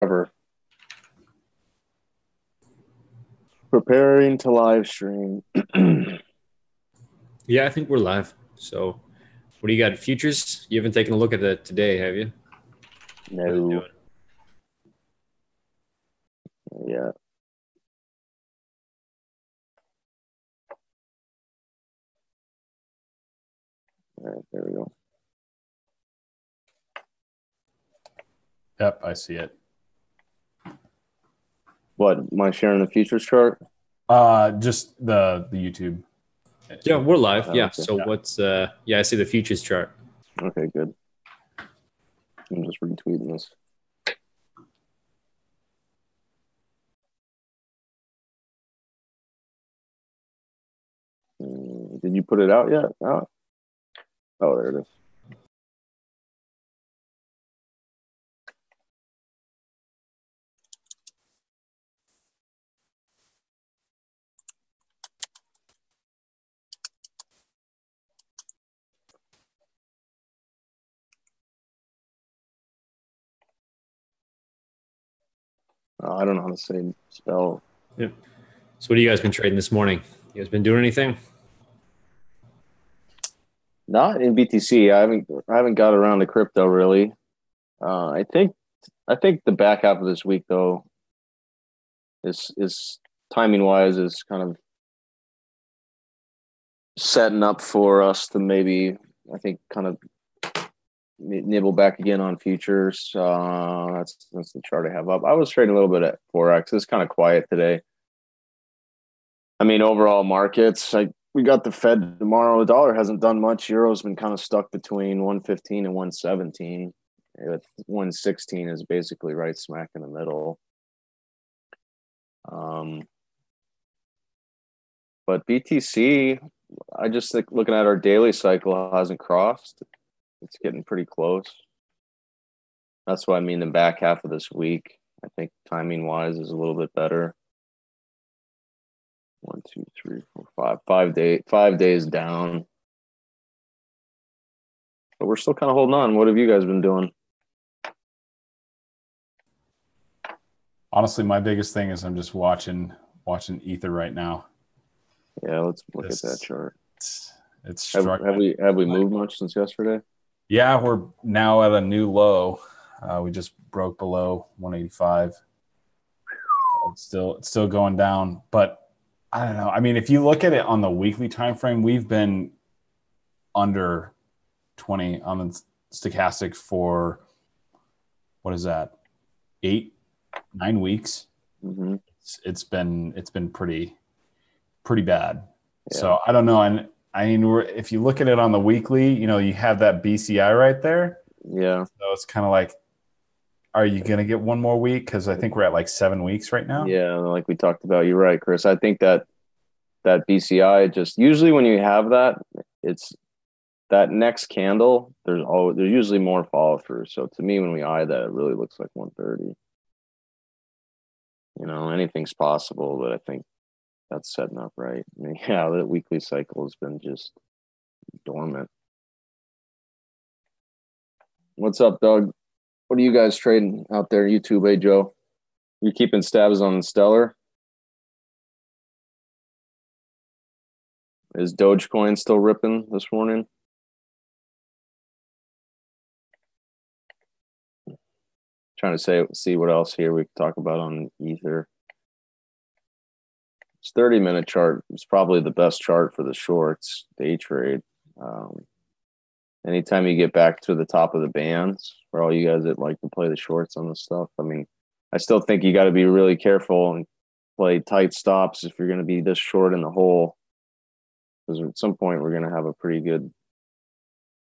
Ever. Preparing to live stream. Yeah, I think we're live. So, what do you got? Futures? You haven't taken a look at that today, have you? What are they No. doing? Yeah. All right, there we go. Yep, I see it. What? Am I sharing the futures chart? Just the YouTube. Yeah, we're live. Oh, Yeah. okay. So I see the futures chart. Okay, good. I'm just retweeting this. Did you put it out yet? Oh, there it is. I don't know how to say spell. Yep. So, what have you guys been trading this morning? You guys been doing anything? Not in BTC. I haven't got around to crypto really. I think the back half of this week though is timing wise is kind of setting up for us to maybe, I think, kind of nibble back again on futures. That's the chart I have up. I was trading a little bit at Forex. It's kind of quiet today. I mean, overall markets, we got the Fed tomorrow. The dollar hasn't done much. Euro's been kind of stuck between 115 and 117. 116 is basically right smack in the middle. But BTC, I just think looking at our daily cycle hasn't crossed. It's getting pretty close. That's what I mean. The back half of this week, I think timing wise is a little bit better. 1, 2, 3, 4, 5. 5 days down. But we're still kind of holding on. What have you guys been doing? Honestly, my biggest thing is I'm just watching Ether right now. Yeah, let's look at that chart. It's struggling. Have we moved much since yesterday? Yeah, we're now at a new low. We just broke below 185. It's still going down, but I don't know. I mean, if you look at it on the weekly time frame, we've been under 20 on the stochastic for what is that? 8, 9 weeks. Mm-hmm. It's been pretty bad. Yeah. So I don't know. And I mean, if you look at it on the weekly, you have that BCI right there. Yeah. So it's kind of like, are you going to get one more week? Because I think we're at like 7 weeks right now. Yeah, like we talked about. You're right, Chris. I think that BCI just usually when you have that, it's that next candle. There's usually more follow through. So to me, when we eye that, it really looks like 130. Anything's possible, but I think that's setting up right. I mean, yeah, the weekly cycle has been just dormant. What's up, Doug? What are you guys trading out there? YouTube, hey, Joe? You keeping stabs on Stellar? Is Dogecoin still ripping this morning? Trying to see what else here we can talk about on Ether. This 30-minute chart is probably the best chart for the shorts, day trade. Anytime you get back to the top of the bands, for all you guys that like to play the shorts on this stuff, I mean, I still think you got to be really careful and play tight stops if you're going to be this short in the hole. Because at some point we're going to have a pretty good,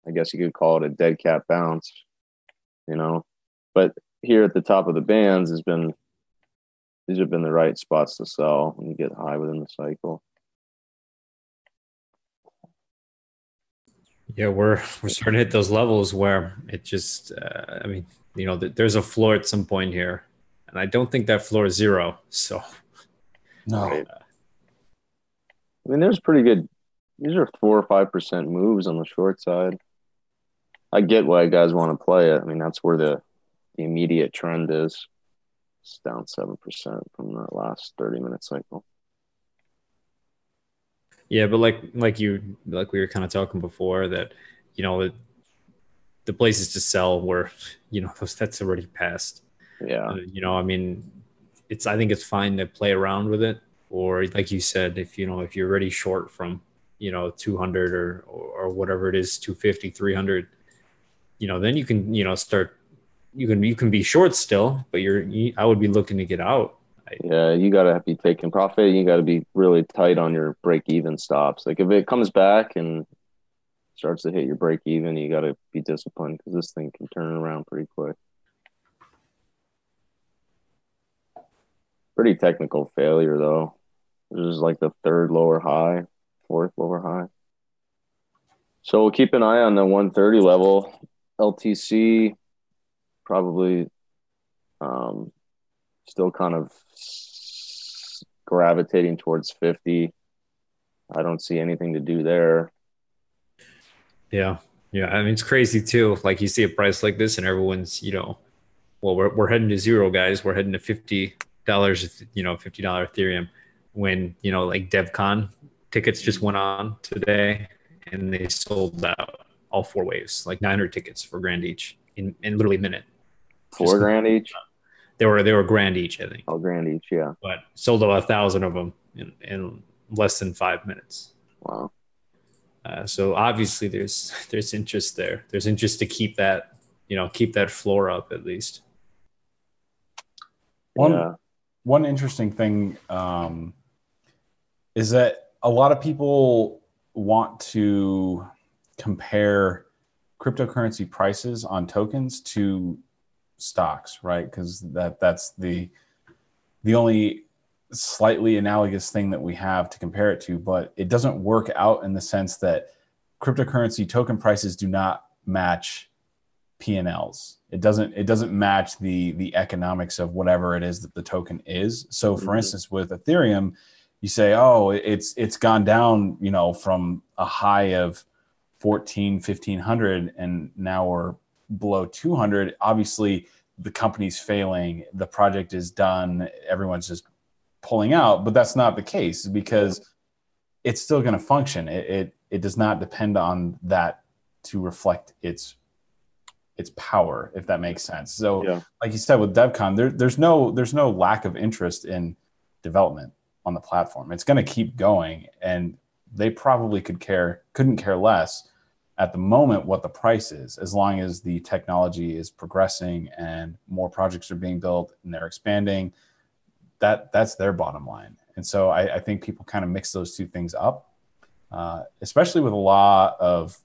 I guess you could call it a dead cat bounce, But here at the top of the bands these have been the right spots to sell when you get high within the cycle. Yeah, we're starting to hit those levels where it just, I mean, there's a floor at some point here, and I don't think that floor is 0. So, no. Right. I mean, there's pretty good. These are 4 or 5% moves on the short side. I get why guys want to play it. I mean, that's where the immediate trend is. It's down 7% from that last 30-minute cycle. Yeah, but like we were kind of talking before that, you know, the places to sell were, you know, that's already passed. Yeah. You know, I mean, I think it's fine to play around with it, or like you said, if you know if you're already short from, you know, 200 or whatever it is, 250, 300, you know, then you can, you know, start you can be short still, but I would be looking to get out. Yeah, you got to be taking profit. You got to be really tight on your break-even stops. Like if it comes back and starts to hit your break-even, you got to be disciplined because this thing can turn around pretty quick. Pretty technical failure though. This is like the third lower high, fourth lower high. So we'll keep an eye on the 130 level. LTC probably still kind of gravitating towards 50. I don't see anything to do there. Yeah. Yeah. I mean, it's crazy too. Like you see a price like this and everyone's, you know, well, we're heading to zero, guys. We're heading to $50, you know, $50 Ethereum when, you know, like DevCon tickets just went on today and they sold out all 4 waves, like 900 tickets for grand each in literally a minute. $4,000 each? They were grand each, I think. Oh, grand each, yeah. But sold out 1,000 of them in less than 5 minutes. Wow. So obviously there's interest there. There's interest to keep that, you know, keep that floor up at least. One interesting thing is that a lot of people want to compare cryptocurrency prices on tokens to stocks, right? Because that's the only slightly analogous thing that we have to compare it to, but it doesn't work out in the sense that cryptocurrency token prices do not match P&Ls. It doesn't match the economics of whatever it is that the token is. So for instance, with Ethereum, you say, oh, it's gone down, you know, from a high of 1,500 and now we're below 200. Obviously the company's failing, the project is done, everyone's just pulling out, but that's not the case because it's still going to function. It does not depend on that to reflect its power, if that makes sense. So like you said with DevCon, there's no lack of interest in development on the platform. It's going to keep going, and they probably couldn't care less at the moment what the price is, as long as the technology is progressing and more projects are being built and they're expanding. That's their bottom line. And so I think people kind of mix those two things up, especially with a lot of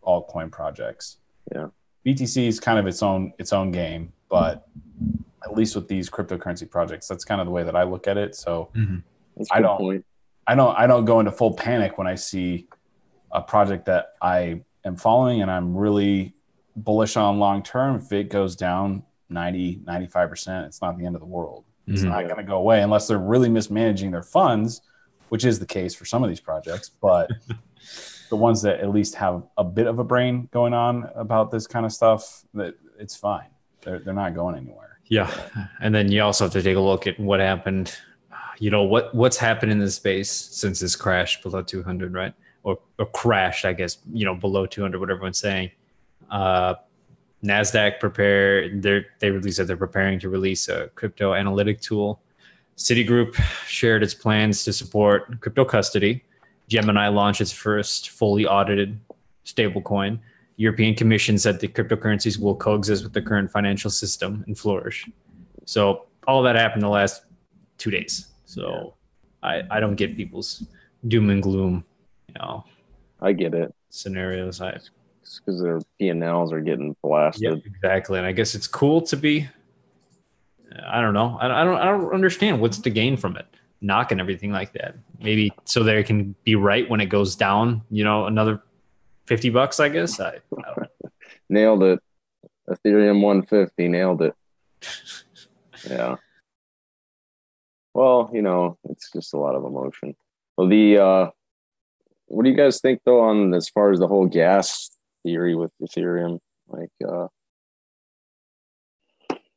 altcoin projects. Yeah. BTC is kind of its own game, but at least with these cryptocurrency projects, that's kind of the way that I look at it. So I don't go into full panic when I see a project that I am following and I'm really bullish on long term. If it goes down 90, 95%, it's not the end of the world. It's not going to go away unless they're really mismanaging their funds, which is the case for some of these projects. But the ones that at least have a bit of a brain going on about this kind of stuff, that it's fine. They're not going anywhere. Yeah. And then you also have to take a look at what happened. You know, what's happened in this space since this crashed below 200, right? Or crashed, I guess, you know, below 200, what everyone's saying. NASDAQ they released that they're preparing to release a crypto analytic tool. Citigroup shared its plans to support crypto custody. Gemini launched its first fully audited stablecoin. European Commission said the cryptocurrencies will coexist with the current financial system and flourish. So all that happened in the last 2 days. So I don't get people's doom and gloom, you know. I get it. Scenarios. It's because their P&Ls are getting blasted. Yeah, exactly. And I guess it's cool to be. I don't know. I don't understand what's the gain from it. Knocking everything like that. Maybe so they can be right when it goes down. You know, another $50. I guess. I don't know. Nailed it. Ethereum 150. Nailed it. Yeah. Well, you know, it's just a lot of emotion. Well, what do you guys think though on as far as the whole gas theory with Ethereum? Like,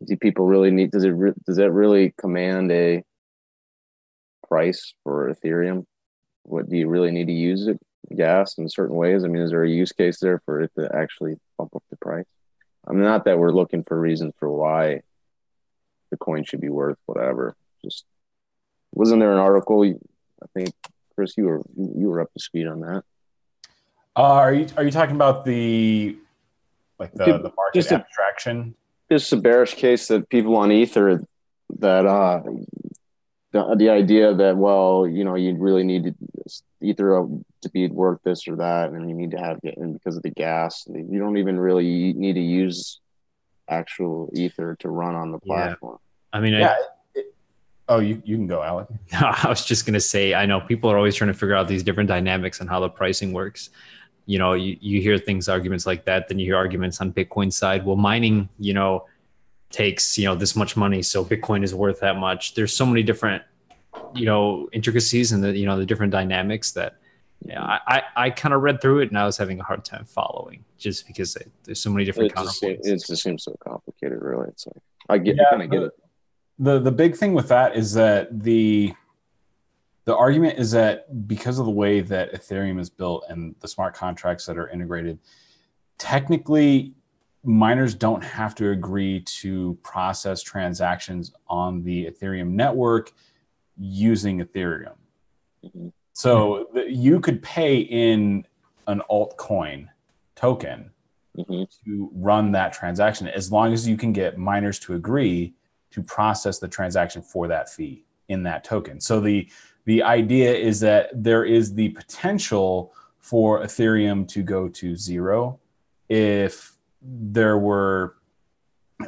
do people really need? Does that really command a price for Ethereum? What do you really need to use it? Gas in certain ways. I mean, is there a use case there for it to actually bump up the price? I mean, not that we're looking for reasons for why the coin should be worth whatever. Just wasn't there an article? I think Chris, you were up to speed on that. Are you talking about the market abstraction? Just a bearish case that people on Ether that the idea that, well, you know, you really need Ether to be worth this or that, and you need to have it, and because of the gas, you don't even really need to use actual Ether to run on the platform. I mean, you can go, Alec. I was just going to say, I know people are always trying to figure out these different dynamics and how the pricing works. You know, you hear arguments like that, then you hear arguments on Bitcoin side. Well, mining, you know, takes, you know, this much money, so Bitcoin is worth that much. There's so many different, you know, intricacies and the different dynamics that I kind of read through it and I was having a hard time following just because there's so many different counterpoints. It just seems so complicated, really. It's like I kind of get it. The big thing with that is that the argument is that because of the way that Ethereum is built and the smart contracts that are integrated, technically miners don't have to agree to process transactions on the Ethereum network using Ethereum. Mm-hmm. So you could pay in an altcoin token to run that transaction as long as you can get miners to agree to process the transaction for that fee in that token. So the idea is that there is the potential for Ethereum to go to zero if there were,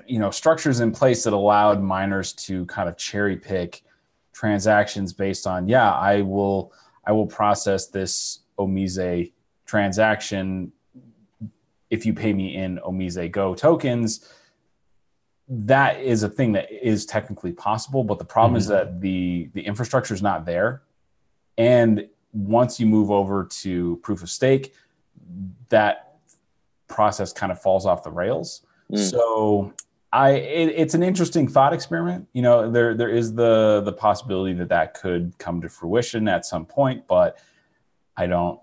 you know, structures in place that allowed miners to kind of cherry pick transactions based on, I will process this Omise transaction if you pay me in Omise Go tokens. That is a thing that is technically possible, but the problem is that the infrastructure is not there. And once you move over to proof of stake, that process kind of falls off the rails. So it's an interesting thought experiment. You know, there is the possibility that could come to fruition at some point, but I don't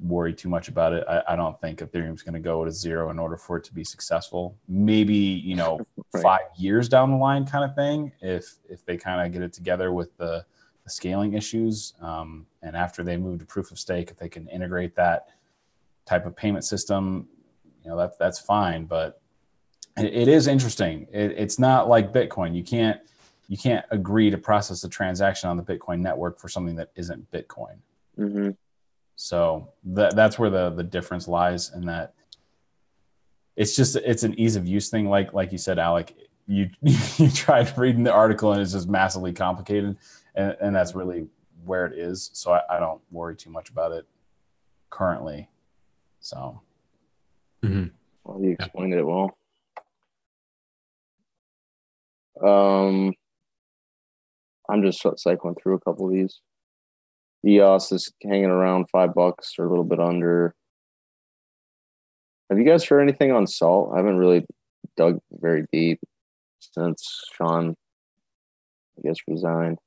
worry too much about it. I don't think Ethereum's going to go to zero in order for it to be successful. Maybe, you know, right. 5 years down the line kind of thing, if they kind of get it together with the scaling issues. And after they move to proof of stake, if they can integrate that type of payment system, you know, that's fine. But it is interesting. It's not like Bitcoin. You can't agree to process a transaction on the Bitcoin network for something that isn't Bitcoin. Mm-hmm. So that's where the difference lies, in that it's an ease of use thing. Like you said, Alec, you tried reading the article and it's just massively complicated, and that's really where it is. So I don't worry too much about it currently. So, well, you explained it well. I'm just cycling through a couple of these. EOS is hanging around $5 or a little bit under. Have you guys heard anything on Salt? I haven't really dug very deep since Sean, I guess, resigned.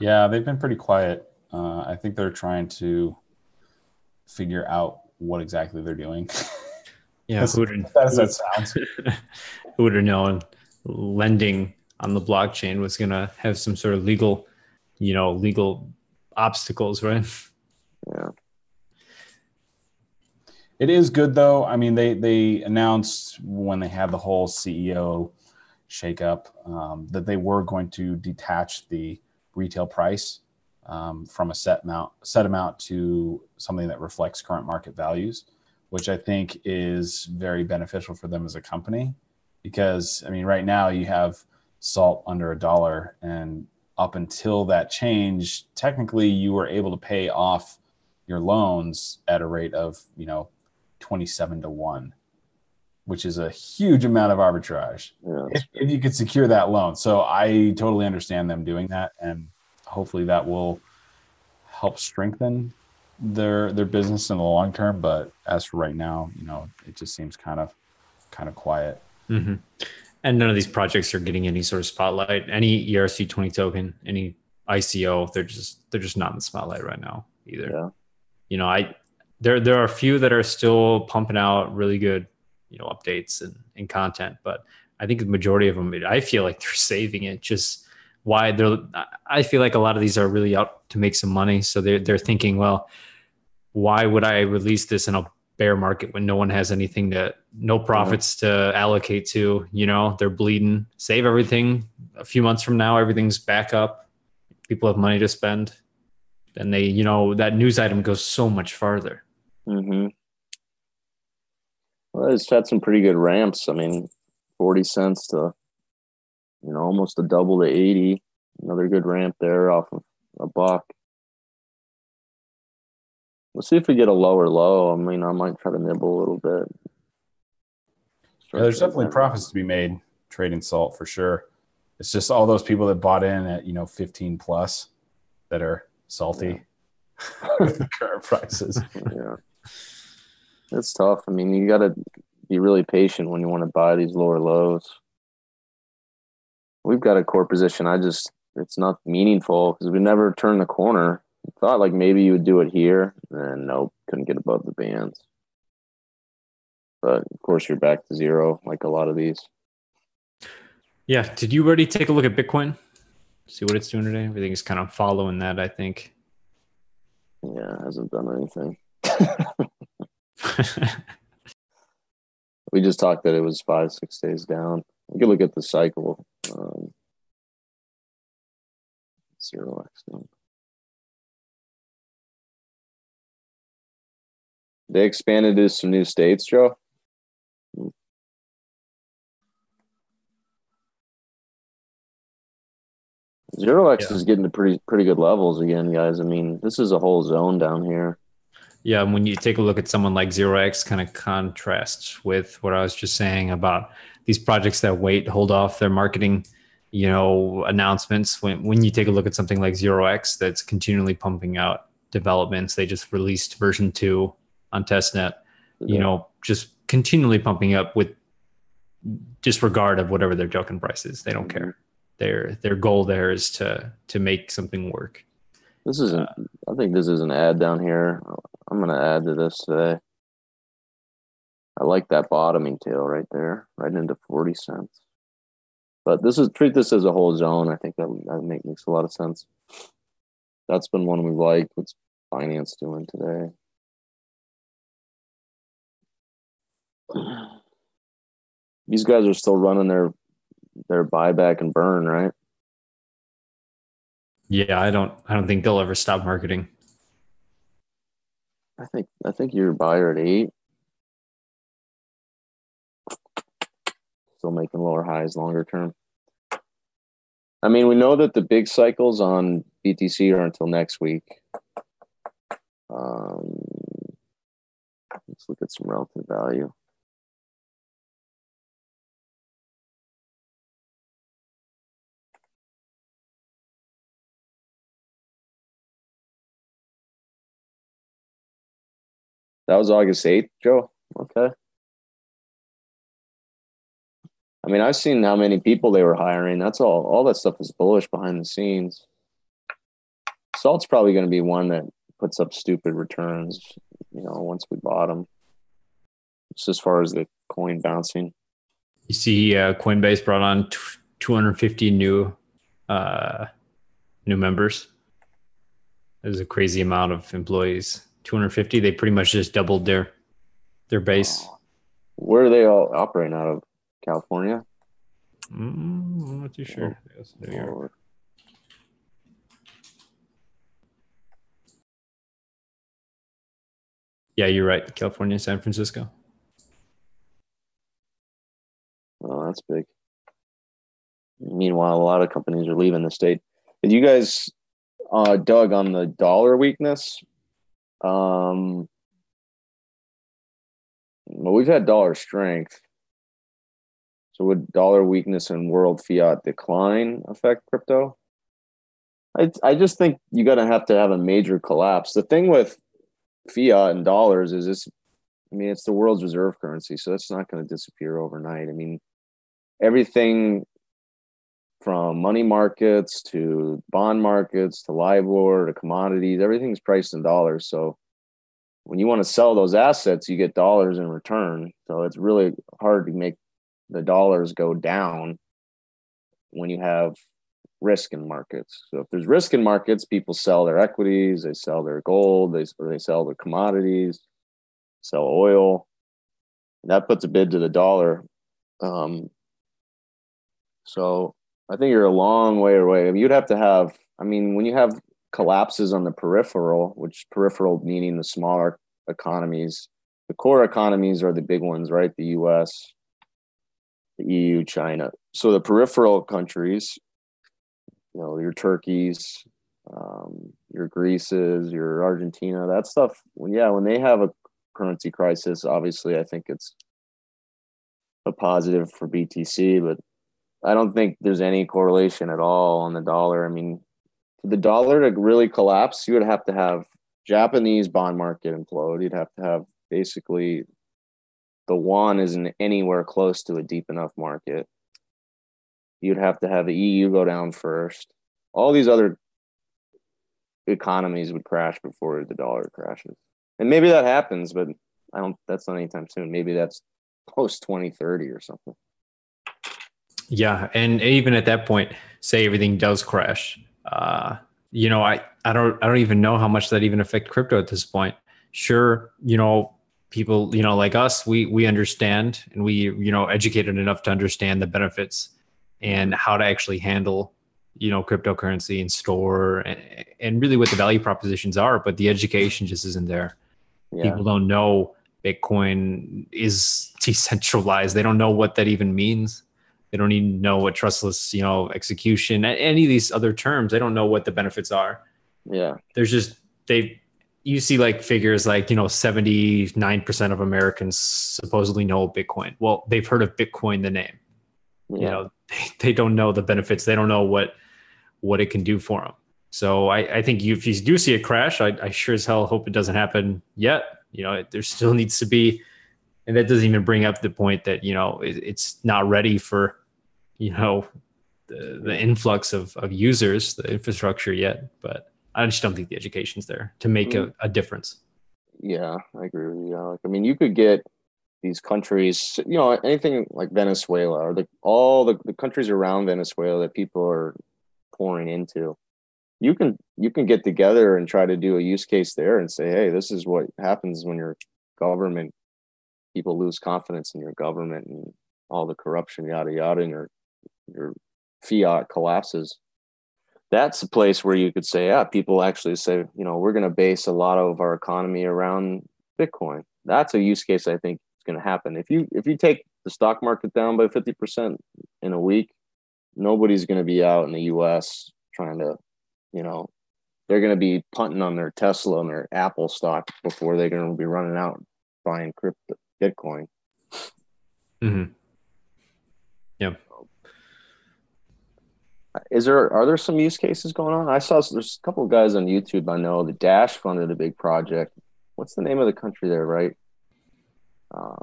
Yeah, they've been pretty quiet. I think they're trying to figure out what exactly they're doing. Yeah, who would have known lending on the blockchain was going to have some sort of legal obstacles, right? Yeah. It is good though. I mean, they announced when they had the whole CEO shakeup that they were going to detach the retail price from a set amount to something that reflects current market values, which I think is very beneficial for them as a company. Because I mean, right now you have Salt under $1, and up until that change, technically you were able to pay off your loans at a rate of 27-1, which is a huge amount of arbitrage. Yeah, if you could secure that loan. So I totally understand them doing that, and hopefully that will help strengthen their business in the long term. But as for right now, it just seems kind of quiet. Mm-hmm. And none of these projects are getting any sort of spotlight. Any ERC20 token, any ICO, they're just not in the spotlight right now either. Yeah. You know, there are a few that are still pumping out really good, updates and content, but I think the majority of them, I feel like they're saving it. Just why I feel like a lot of these are really out to make some money. So they're thinking, well, why would I release this in a bear market when no one has no profits to allocate to? They're bleeding. Save everything. A few months from now, everything's back up. People have money to spend. And that news item goes so much farther. Mm-hmm. Well, it's had some pretty good ramps. I mean, 40 cents to, almost a double to 80. Another good ramp there off of a buck. We'll see if we get a lower low. I mean, I might try to nibble a little bit. Yeah, there's definitely profits to be made trading salt for sure. It's just all those people that bought in at 15 plus that are salty with the current prices. Yeah, it's tough. I mean, you got to be really patient when you want to buy these lower lows. We've got a core position. It's not meaningful because we never turned the corner. Thought like maybe you would do it here, and nope, couldn't get above the bands. But of course, you're back to zero, like a lot of these. Yeah. Did you already take a look at Bitcoin? See what it's doing today? Everything is kind of following that, I think. Yeah, it hasn't done anything. We just talked that it was 5-6 days down. We could look at the cycle. 0x down. They expanded to some new states, Joe. 0x is getting to pretty good levels again, guys. I mean, this is a whole zone down here. Yeah, when you take a look at someone like 0x, kind of contrasts with what I was just saying about these projects that hold off their marketing, announcements. When you take a look at something like 0x that's continually pumping out developments, they just released version 2 on testnet, just continually pumping up with disregard of whatever their token price is. They don't care. Their goal there is to make something work. This isn't. I think this is an ad down here. I'm going to add to this today. I like that bottoming tail right there, right into 40 cents. But treat this as a whole zone. I think that makes a lot of sense. That's been one we've liked. What's Binance doing today? These guys are still running their buyback and burn, right? Yeah, I don't think they'll ever stop marketing. I think you're a buyer at 8. Still making lower highs longer term. I mean, we know that the big cycles on BTC are until next week. Let's look at some relative value. That was August 8th, Joe? Okay. I mean, I've seen how many people they were hiring. That's all that stuff is bullish behind the scenes. Salt's probably going to be one that puts up stupid returns, once we bottom. Just as far as the coin bouncing. You see Coinbase brought on 250 new members. There's a crazy amount of employees. 250, they pretty much just doubled their base. Where are they all operating out of? California? I'm not too sure. Yes, New York. Yeah, you're right. California, San Francisco. Oh, that's big. Meanwhile, a lot of companies are leaving the state. Did you guys, Doug, on the dollar weakness? Well, we've had dollar strength. So would dollar weakness and world fiat decline affect crypto? I just think you got to have a major collapse. The thing with fiat and dollars is it's the world's reserve currency, so it's not going to disappear overnight. I mean, everything from money markets to bond markets to LIBOR to commodities, everything's priced in dollars. So when you want to sell those assets, you get dollars in return. So it's really hard to make the dollars go down when you have risk in markets. So if there's risk in markets, people sell their equities, they sell their gold, they sell their commodities, sell oil. That puts a bid to the dollar. So I think you're a long way away. You'd have to have, I mean, when you have collapses on the peripheral, which peripheral meaning the smaller economies, the core economies are the big ones, right? The US, the EU, China. So the peripheral countries, your Turkeys, your Greece's, your Argentina, that stuff. When they have a currency crisis, obviously I think it's a positive for BTC, but I don't think there's any correlation at all on the dollar. I mean, for the dollar to really collapse, you would have to have Japanese bond market implode. You'd have to have basically the yuan isn't anywhere close to a deep enough market. You'd have to have the EU go down first. All these other economies would crash before the dollar crashes. And maybe that happens, but that's not anytime soon. Maybe that's post 2030 or something. Yeah, and even at that point, say everything does crash. I don't even know how much that even affect crypto at this point. Sure, people, like us, we understand, and we, educated enough to understand the benefits and how to actually handle, cryptocurrency and store and really what the value propositions are, but the education just isn't there. Yeah. People don't know Bitcoin is decentralized. They don't know what that even means. They don't even know what trustless, execution, any of these other terms. They don't know what the benefits are. Yeah. There's just, you see like figures like, 79% of Americans supposedly know Bitcoin. Well, they've heard of Bitcoin, the name. Yeah. They don't know the benefits. They don't know what it can do for them. So I think if you do see a crash, I sure as hell hope it doesn't happen yet. There still needs to be, and that doesn't even bring up the point that, it's not ready for, the influx of users, the infrastructure yet. But I just don't think the education's there to make a difference. Yeah, I agree with you, Alec. I mean, you could get these countries, anything like Venezuela or all the countries around Venezuela that people are pouring into. You can get together and try to do a use case there and say, hey, this is what happens when your government, people lose confidence in your government and all the corruption, yada, yada, and your fiat collapses. That's a place where you could say, people actually say, we're going to base a lot of our economy around Bitcoin. That's a use case I think is going to happen. If you take the stock market down by 50% in a week, nobody's going to be out in the US trying to, they're going to be punting on their Tesla and their Apple stock before they're going to be running out buying Bitcoin. Mm-hmm. Yeah. Are there some use cases going on? There's a couple of guys on YouTube I know. The Dash funded a big project. What's the name of the country there, right? Right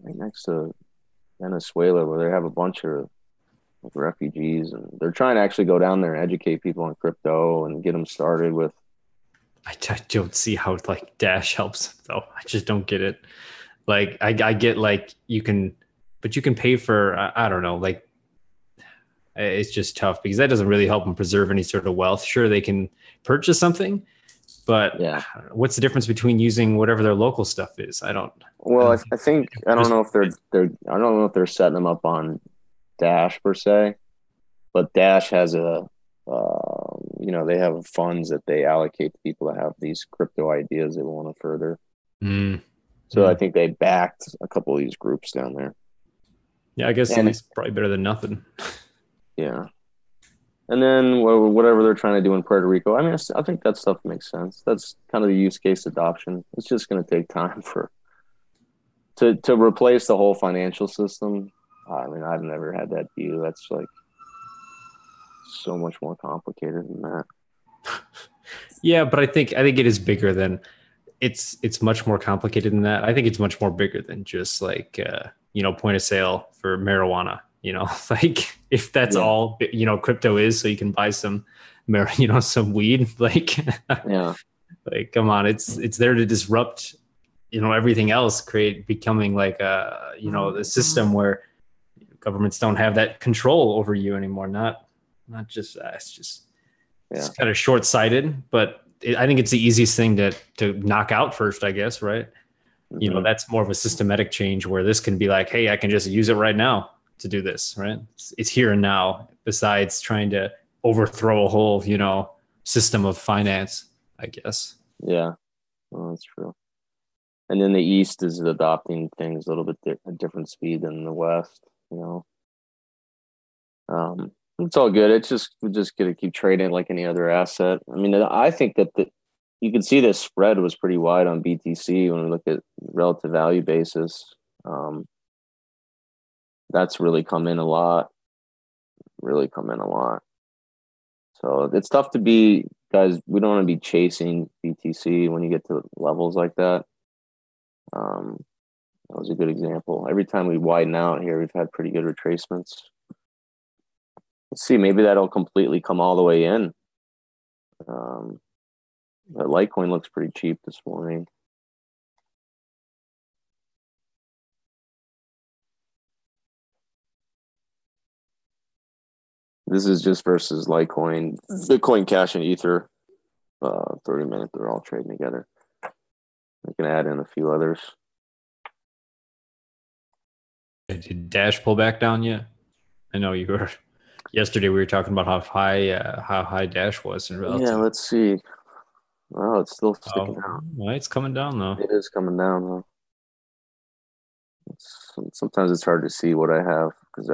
next to Venezuela, where they have a bunch of refugees, and they're trying to actually go down there and educate people on crypto and get them started with. I don't see how Dash helps though. I just don't get it. Like I get you can pay for I don't know, it's just tough because that doesn't really help them preserve any sort of wealth. Sure, they can purchase something, but what's the difference between using whatever their local stuff is? I don't. Well, I think I don't know if I don't know if they're setting them up on Dash per se, but Dash has they have funds that they allocate to people that have these crypto ideas they want to further. So I think they backed a couple of these groups down there. Yeah, I guess it's probably better than nothing. Yeah. And then whatever they're trying to do in Puerto Rico, I mean, I think that stuff makes sense. That's kind of the use case adoption. It's just going to take time to replace the whole financial system. I mean, I've never had that view. That's so much more complicated than that. Yeah, but I think it is bigger than it's much more complicated than that. I think it's much more bigger than just point of sale for marijuana, like if that's all, crypto is, so you can buy some, some weed, like, Yeah. like, come on, it's there to disrupt, everything else, becoming like the system where governments don't have that control over you anymore. Not just that. It's kind of short-sighted, but I think it's the easiest thing to knock out first, I guess, right? Mm-hmm. That's more of a systematic change where this can be like, hey, I can just use it right now to do this, right? It's here and now, besides trying to overthrow a whole, system of finance, I guess. Yeah, well, that's true. And then the East is adopting things a little bit at different speed than the West, It's all good. We're just gonna keep trading like any other asset. I mean, I think that you can see the spread was pretty wide on BTC when we look at relative value basis. That's really come in a lot. Really come in a lot. So it's tough to be, guys. We don't want to be chasing BTC when you get to levels like that. That was a good example. Every time we widen out here, we've had pretty good retracements. Let's see, maybe that'll completely come all the way in. But Litecoin looks pretty cheap this morning. This is just versus Litecoin, Bitcoin Cash, and Ether. 30 minutes, they're all trading together. I can add in a few others. Did Dash pull back down yet? I know you were. Yesterday we were talking about how high Dash was in relative. Yeah, let's see. Oh, it's still sticking out. Well, it's coming down though. It is coming down though. Sometimes it's hard to see what I have because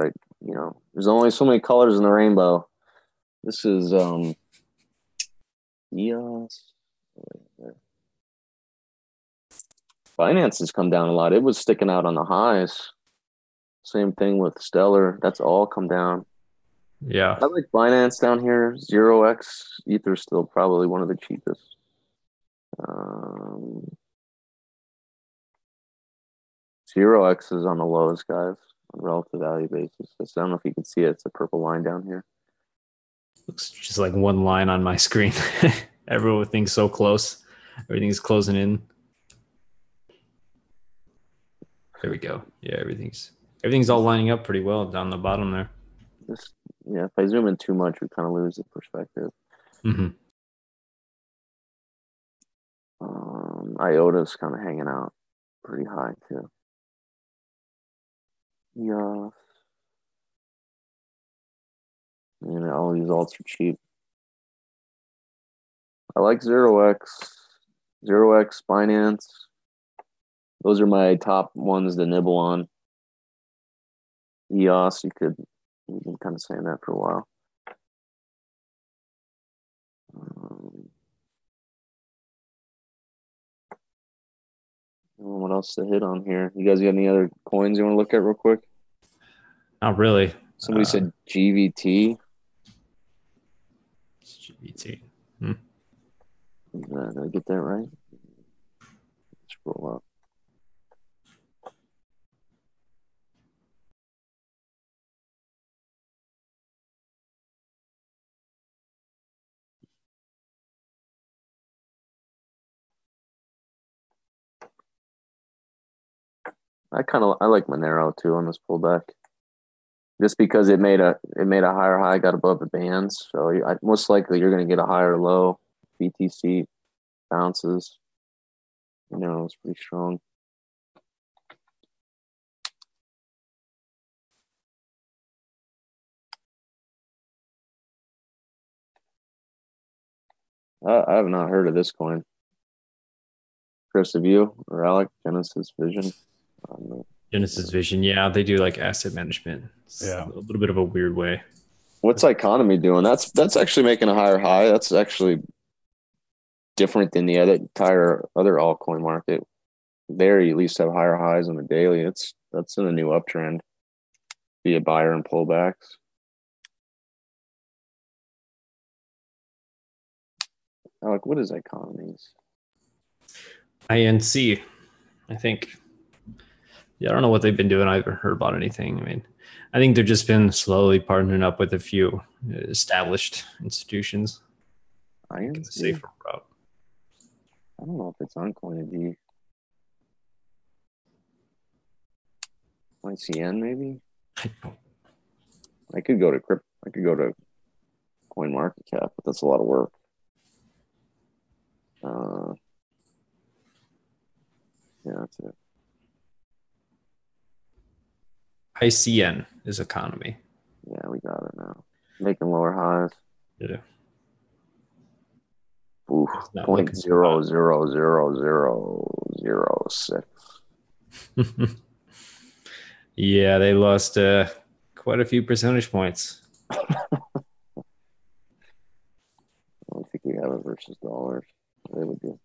there's only so many colors in the rainbow. This is EOS. Binance has come down a lot. It was sticking out on the highs. Same thing with Stellar. That's all come down. Yeah. I like Binance down here. 0x. Ether's still probably one of the cheapest. 0x is on the lowest, guys, on relative value basis. I don't know if you can see it. It's a purple line down here. Looks just like one line on my screen. Everything's so close. Everything's closing in. There we go. Yeah, everything's all lining up pretty well down the bottom there. If I zoom in too much, we kind of lose the perspective. Mm-hmm. IOTA's kind of hanging out pretty high too. Yeah. All these alts are cheap. I like 0x, Binance. Those are my top ones to nibble on. EOS, we've been kind of saying that for a while. What else to hit on here? You guys got any other coins you want to look at real quick? Not really. Somebody said GVT. It's GVT. Did I get that right? Scroll up. I like Monero too on this pullback, just because it made a higher high, got above the bands. So most likely you're going to get a higher low. BTC bounces. It's pretty strong. I have not heard of this coin. Chris, have you or Alec? Genesis Vision. Genesis Vision, yeah, they do like asset management. It's a little bit of a weird way. What's Economy doing? That's actually making a higher high. That's actually different than the entire other altcoin market. There, you at least have higher highs on the daily. That's in a new uptrend. Be a buyer and pullbacks. Alec, what is Economies? INC, I think. Yeah, I don't know what they've been doing. I haven't heard about anything. I mean, I think they've just been slowly partnering up with a few established institutions. Iron Safer route. I don't know if it's on CoinD. ICN maybe. I could go to crypto. I could go to CoinMarketCap, but that's a lot of work. Yeah, that's it. ICN is economy. Yeah, we got it now. Making lower highs. Yeah. Ooh, Not point looking so zero hot. zero zero zero zero 0.06. Yeah, they lost quite a few percentage points. I don't think we have it versus dollars. They would do.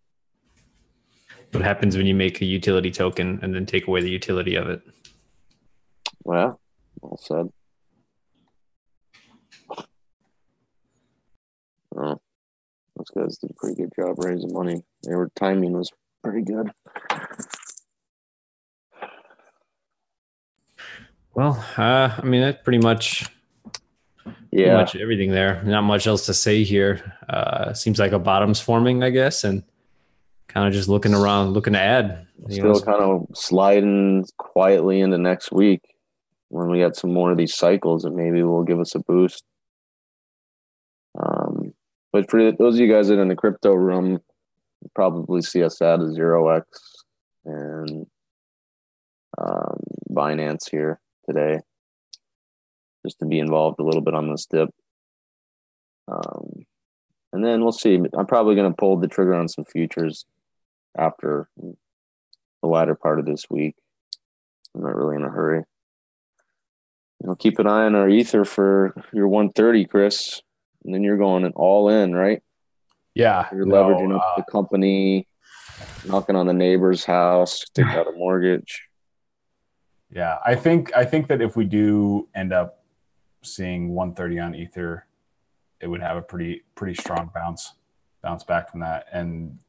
What happens when you make a utility token and then take away the utility of it? Well, all said. Oh, those guys did a pretty good job raising money. Their timing was pretty good. Well, I mean, that's pretty much everything there. Not much else to say here. Seems like a bottom's forming, I guess, and kind of just looking around, looking to add. Still kind of sliding quietly into next week when we get some more of these cycles that maybe will give us a boost. But for those of you guys that are in the crypto room, you probably see us add a 0x and Binance here today, just to be involved a little bit on this dip. And then we'll see. I'm probably going to pull the trigger on some futures after the latter part of this week. I'm not really in a hurry. Keep an eye on our ether for your 130, Chris. And then you're going all in, right? Yeah. You're leveraging up the company, knocking on the neighbor's house, take out a mortgage. Yeah, I think that if we do end up seeing 130 on Ether, it would have a pretty strong bounce back from that. And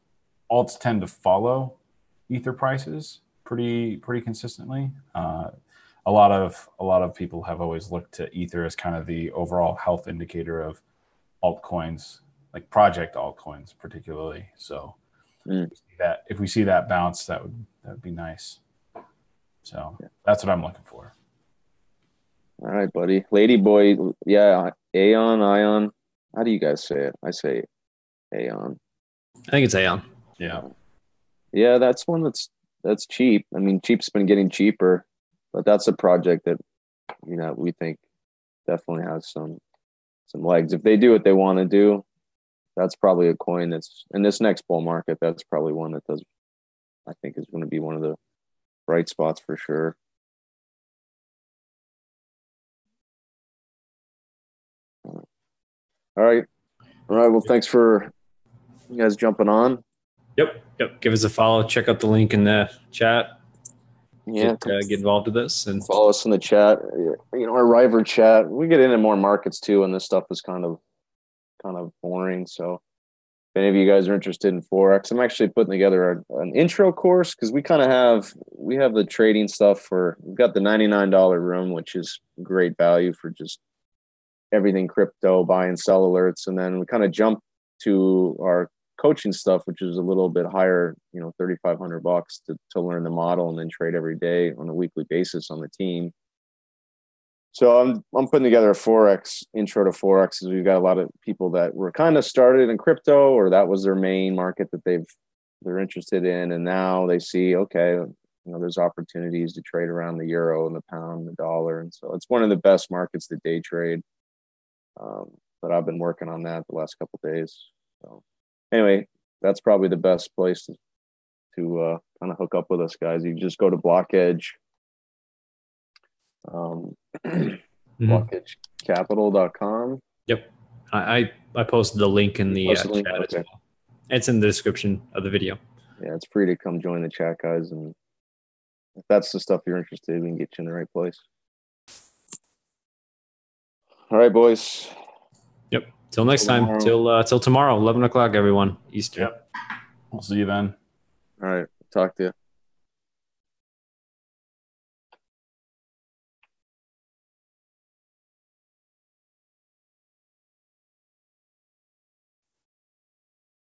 alts tend to follow Ether prices pretty consistently. A lot of people have always looked to Ether as kind of the overall health indicator of altcoins, like project altcoins particularly. So if we see that bounce, that would be nice. So that's what I'm looking for. All right, buddy. Lady boy, yeah, Ion. How do you guys say it? I say Aeon. I think it's Aeon. Yeah. Yeah, that's one that's cheap. I mean, cheap's been getting cheaper, but that's a project that we think definitely has some legs. If they do what they want to do, that's probably a coin that's in this next bull market. That's probably one that does. I think is going to be one of the bright spots for sure. All right. Well, thanks for you guys jumping on. Yep. Give us a follow. Check out the link in the chat. Yeah. Get involved with this and follow us in the chat. Our River chat. We get into more markets too, and this stuff is kind of boring. So if any of you guys are interested in Forex, I'm actually putting together an intro course because we have the trading stuff we've got the $99 room, which is great value for just everything crypto, buy and sell alerts. And then we kind of jump to our coaching stuff, which is a little bit higher, $3,500 to learn the model and then trade every day on a weekly basis on the team. So I'm putting together a Forex intro to Forex because we've got a lot of people that were kind of started in crypto or that was their main market that they're interested in. And now they see, okay, there's opportunities to trade around the euro and the pound, and the dollar. And so it's one of the best markets to day trade. But I've been working on that the last couple of days. So anyway, that's probably the best place to kind of hook up with us, guys. You just go to BlockEdge. BlockEdgeCapital.com. Yep. I posted the link in the chat okay. as well. It's in the description of the video. Yeah, it's free to come join the chat, guys. And if that's the stuff you're interested in, we can get you in the right place. All right, boys. Yep. Till next time. Till tomorrow, 11 o'clock, everyone, Eastern. Yep. We'll see you then. All right. Talk to you.